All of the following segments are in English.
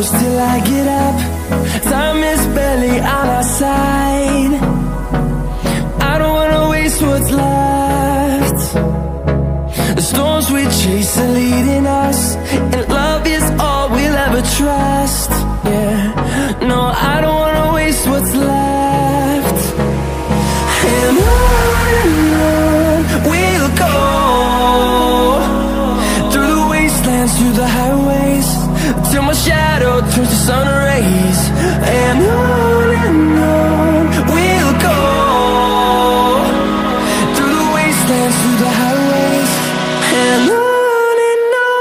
close till I get up. Time is barely on our side. I don't wanna waste what's left. The storms we chase are leading us, and love is all we'll ever trust. Yeah, no, I don't wanna waste what's left. And on we'll go, through the wastelands, through the highways, till my shadow turns to sun rays. And on we'll go, through the wastelands, through the highways, and on we'll go.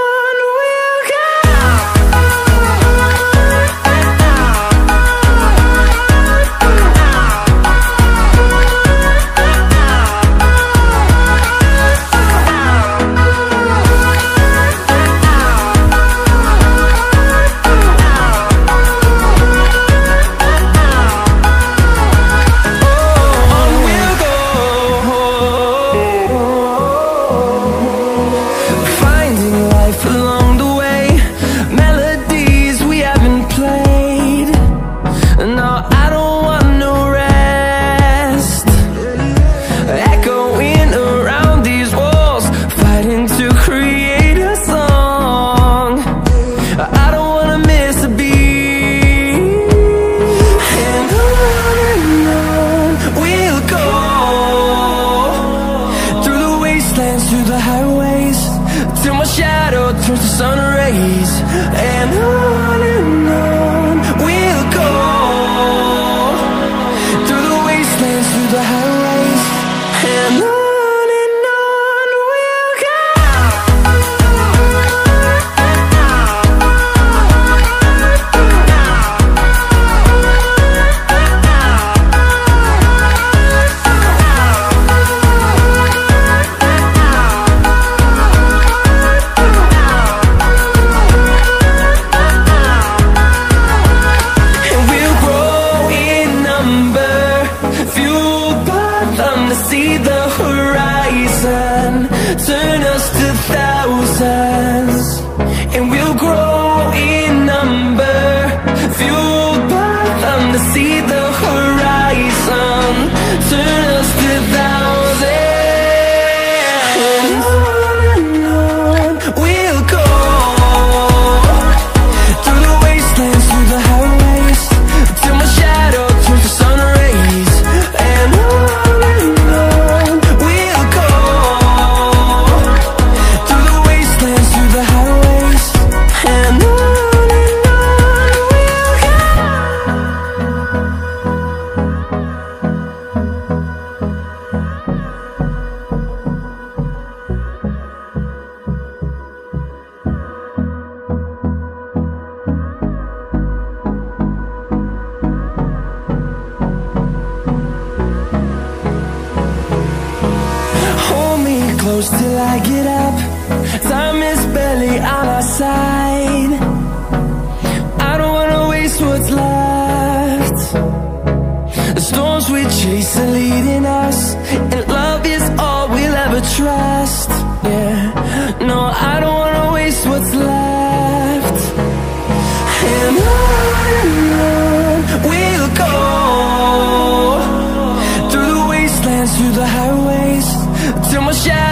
Till I get up, time is barely on our side. I don't wanna waste what's left. The storms we chase are leading us, and love is all we'll ever trust. Yeah, no, I don't wanna waste what's left. And on we'll go, through the wastelands, through the highways, till my shadow